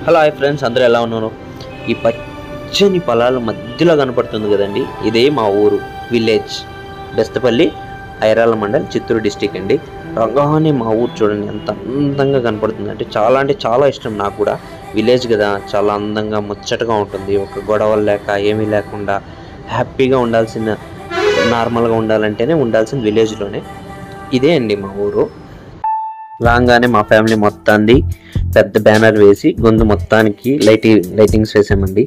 Hello hi friends, అందరూ ఎలా ఉన్నారు? ఈ పచ్చని పొలాల మధ్యలో కనపడుతుంది కదండి, ఇదే మా ఊరు విలేజ్ బెస్తపల్లి, ఐరాల మండల్, చిత్తూరు డిస్టిక్ అండి. రంగానే మా ఊరు చూడండి ఎంత అందంగా కనపడుతుంది అంటే చాలా ఇష్టం నాకు కూడా. విలేజ్ కదా, చాలా అందంగా ముచ్చటగా ఉంటుంది. ఒక గొడవలు లేక ఏమీ లేకుండా హ్యాపీగా ఉండాల్సిన, నార్మల్గా ఉండాలంటేనే ఉండాల్సిన విలేజ్లోనే. ఇదే అండి మా ఊరు. రాగానే మా ఫ్యామిలీ మొత్తాన్ని పెద్ద బ్యానర్ వేసి గొంతు మొత్తానికి లైటింగ్స్ వేసామండి.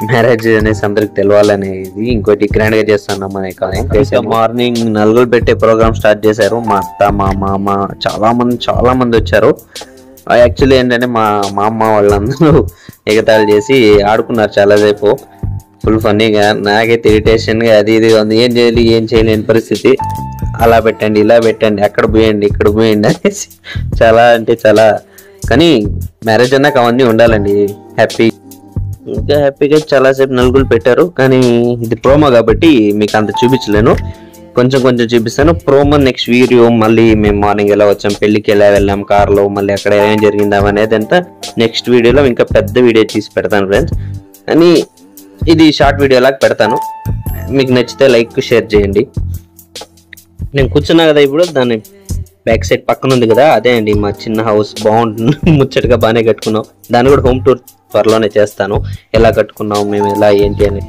మ్యారేజ్ అనేసి అందరికి తెలవాలనేది. ఇంకోటి గ్రాండ్ గా చేస్తున్నాం అనే కాదు. మార్నింగ్ నలుగురు పెట్టే ప్రోగ్రామ్ స్టార్ట్ చేశారు. మా అత్త, మా మామ, చాలా మంది వచ్చారు. యాక్చువల్లీ ఏంటంటే మా అమ్మ వాళ్ళందరూ ఎగతాళి చేసి ఆడుకున్నారు చాలాసేపు. ఫుల్ ఫన్నీగా. నాకైతే ఇరిటేషన్గా అది ఇది ఉంది. ఏం చేయలేని పరిస్థితి. అలా పెట్టండి, ఇలా పెట్టండి, అక్కడ పోయండి, ఇక్కడ పోయండి అనేసి చాలా. కానీ మ్యారేజ్ అన్నాక అవన్నీ ఉండాలండి. హ్యాపీగా చాలాసేపు నలుగురు పెట్టారు. కానీ ఇది ప్రోమో కాబట్టి మీకు అంత చూపించలేను, కొంచెం చూపిస్తాను. Promo next video. మళ్ళీ మేము మార్నింగ్ ఎలా వచ్చాం, పెళ్లికి ఎలా వెళ్ళాం కార్లో, మళ్ళీ అక్కడ ఏం జరిగిందా అనేది అంతా నెక్స్ట్ వీడియోలో ఇంకా పెద్ద వీడియో తీసి పెడతాను ఫ్రెండ్స్. అని ఇది షార్ట్ వీడియో లాగా పెడతాను. మీకు నచ్చితే లైక్ షేర్ చేయండి. నేను కూర్చున్నా కదా ఇప్పుడు, దాని బ్యాక్ సైడ్ పక్కన ఉంది కదా, అదే అండి మా చిన్న హౌస్. బాగుంటుంది, ముచ్చటగా బాగానే కట్టుకున్నాం. దాన్ని కూడా హోమ్ టూర్ త్వరలోనే చేస్తాను, ఎలా కట్టుకున్నాం మేము, ఎలా ఏంటి అని.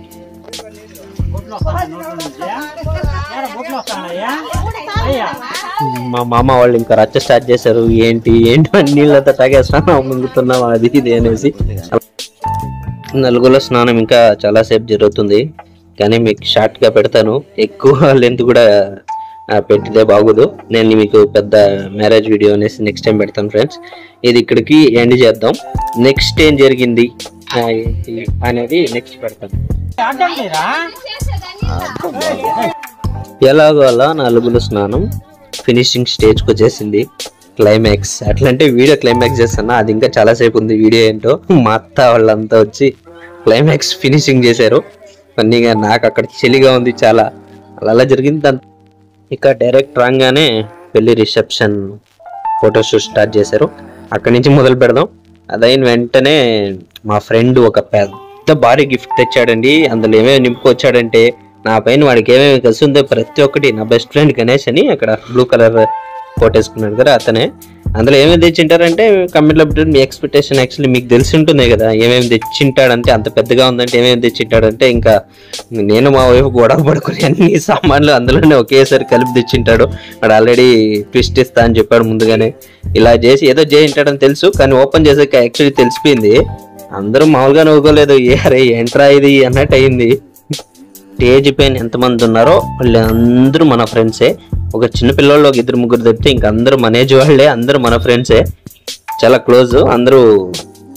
మా మామ వాళ్ళు ఇంకా రచ్చ స్టార్ట్ చేశారు. ఏంటి నీళ్ళంతా తాగేస్తాను, మింగుతున్నాం, అది ఇది అనేసి. నలుగులో స్నానం ఇంకా చాలాసేపు జరుగుతుంది, కానీ మీకు షార్ట్గా పెడతాను. ఎక్కువ లెంత్ కూడా పెట్టితే బాగోదు. నేను మీకు పెద్ద మ్యారేజ్ వీడియో అనేసి నెక్స్ట్ టైం పెడతాను ఫ్రెండ్స్. ఇది ఇక్కడికి ఎండ్ చేద్దాం. నెక్స్ట్ ఏం జరిగింది అనేది నెక్స్ట్ పెడతాను. ఎలాగో అలా నలుగులో స్నానం ఫినిషింగ్ స్టేజ్కి వచ్చేసింది. క్లైమాక్స్ అట్లంటే వీడియో క్లైమాక్స్ చేస్తున్నా, అది ఇంకా చాలాసేపు ఉంది వీడియో ఏంటో. మా అత్త వాళ్ళంతా వచ్చి క్లైమాక్స్ ఫినిషింగ్ చేశారు. ఫన్నీగా. నాకు అక్కడ చలిగా ఉంది చాలా. అలా జరిగింది. ఇక డైరెక్ట్ రాగానే పెళ్లి రిసెప్షన్ ఫోటోషూట్ స్టార్ట్ చేశారు. అక్కడి నుంచి మొదలు పెడదాం. అదైన వెంటనే మా ఫ్రెండ్ ఒక పెద్ద భారీ గిఫ్ట్ తెచ్చాడండి. అందులో ఏమేమి నింపుకొచ్చాడంటే, నా పైన వాడికి ఏమేమి కలిసి ఉందో ప్రతి ఒక్కటి. నా బెస్ట్ ఫ్రెండ్ గణేష్ అని, అక్కడ బ్లూ కలర్ కోట్ వేసుకున్నాడు కదా అతనే. అందులో ఏమేమి తెచ్చింటారంటే కమెంట్లో పెట్టారు. మీ ఎక్స్పెక్టేషన్ యాక్చువల్లీ మీకు తెలిసి ఉంటుంది కదా, ఏమేమి తెచ్చింటాడంటే. అంత పెద్దగా ఉందంటే ఏమేమి తెచ్చింటాడంటే, ఇంకా నేను మా వైపు గొడవ పడుకుని అన్ని సామాన్లు అందులోనే ఒకేసారి కలిపి తెచ్చింటాడు. వాడు ఆల్రెడీ ట్విస్ట్ ఇస్తా అని చెప్పాడు ముందుగానే. ఇలా చేసి ఏదో చేయింటాడని తెలుసు, కానీ ఓపెన్ చేసాక యాక్చువల్లీ తెలిసిపోయింది. అందరూ మామూలుగా నవ్వుకోలేదు, అరే ఏంట్రా ఇది అన్నట్టు అయింది. స్టేజ్ పైన ఎంతమంది ఉన్నారో వాళ్ళు అందరూ మన ఫ్రెండ్సే. ఒక చిన్న పిల్లలు ఒక 2-3 తప్పితే ఇంకా అందరూ మన ఏజ్ వాళ్ళే, అందరూ మన ఫ్రెండ్సే, చాలా క్లోజ్. అందరూ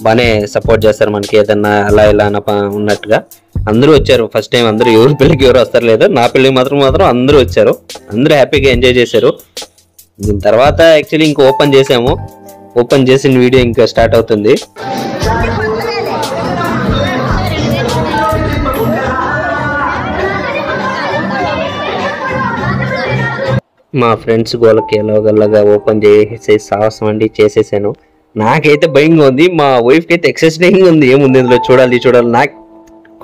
బాగానే సపోర్ట్ చేస్తారు మనకి, ఏదన్నా అలా ఇలా ఉన్నట్టుగా. అందరూ వచ్చారు ఫస్ట్ టైం. అందరూ ఎవరి పిల్లకి ఎవరు వస్తారు లేదు, నా పిల్లకి మాత్రం అందరూ వచ్చారు. అందరూ హ్యాపీగా ఎంజాయ్ చేశారు. దీని తర్వాత యాక్చువల్లీ ఇంకా ఓపెన్ చేసాము. ఓపెన్ చేసిన వీడియో ఇంకా స్టార్ట్ అవుతుంది. మా ఫ్రెండ్స్ గోళ్ళకి ఎలాగల్లగా ఓపెన్ చేసే సాహసం అండి చేసేసాను. నాకైతే భయంగా ఉంది, మా వైఫ్కి అయితే ఎక్సైటింగ్ ఉంది. ఏముంది ఇందులో చూడాలి. నాకు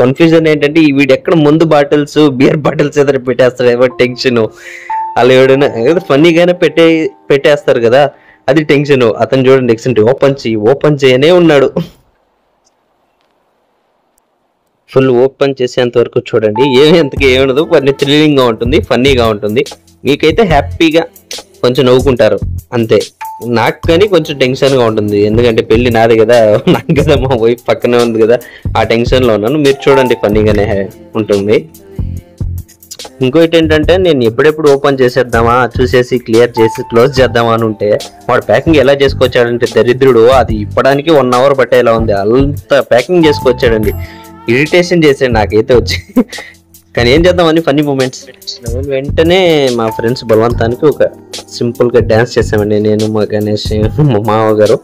కన్ఫ్యూజన్ ఏంటంటే, ఈ వీడు ఎక్కడ ముందు బాటిల్స్, బియర్ బాటిల్స్ ఏదైనా పెట్టేస్తాడు, ఎవరు టెన్షన్. అలా ఎవడైనా ఏదో ఫన్నీగానే పెట్టేస్తారు కదా, అది టెన్షన్. అతను చూడండి ఎక్సెంట్ ఓపెన్ చేయనే ఉన్నాడు. ఫుల్ ఓపెన్ చేసేంత వరకు చూడండి. ఎంతకి ఏముండదు, కొన్ని థ్రిల్లింగ్గా ఉంటుంది, ఫన్నీగా ఉంటుంది. మీకైతే హ్యాపీగా కొంచెం నవ్వుకుంటారు అంతే. నాకు కానీ కొంచెం టెన్షన్గా ఉంటుంది, ఎందుకంటే పెళ్ళి నాది కదా, నాకు కదా, మా వైఫ్ పక్కనే ఉంది కదా, ఆ టెన్షన్లో ఉన్నాను. మీరు చూడండి, ఫన్నీగానే ఉంటుంది. ఇంకోటి ఏంటంటే, నేను ఎప్పుడెప్పుడు ఓపెన్ చేసేద్దామా, చూసేసి క్లియర్ చేసి క్లోజ్ చేద్దామా అని ఉంటే, వాడు ప్యాకింగ్ ఎలా చేసుకొచ్చాడంటే దరిద్రుడు, అది ఇప్పడానికి 1 అవర్ పట్టేలా ఉంది. అంత ప్యాకింగ్ చేసుకొచ్చాడండి. ఇరిటేషన్ చేసాడు నాకైతే వచ్చి. కానీ ఏం చేద్దామని ఫన్నీ మూమెంట్స్. వెంటనే మా ఫ్రెండ్స్ బలవంతానికి ఒక సింపుల్గా డ్యాన్స్ చేసామండి. నేను, మా గణేష్, మా మావ గారు.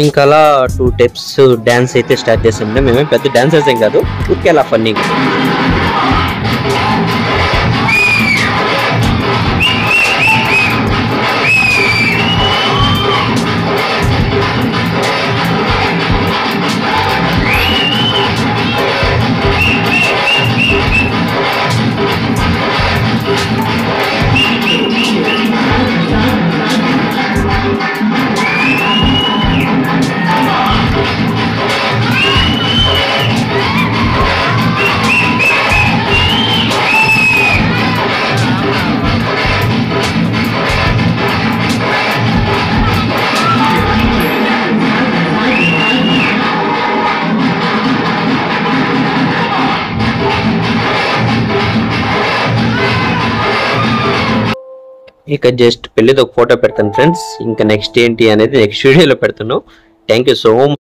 ఇంకా అలా 2 టైప్స్ డాన్స్ అయితే స్టార్ట్ చేసాం. మేమే పెద్ద డాన్సర్స్ ఏం కాదు, ఊరికే అలా ఫన్నీ. ఇక జస్ట్ పెళ్లితో ఒక ఫోటో పెడతాను ఫ్రెండ్స్. ఇంకా నెక్స్ట్ ఏంటి అనేది నెక్స్ట్ వీడియోలో పెడుతున్నాను. Thank you so much.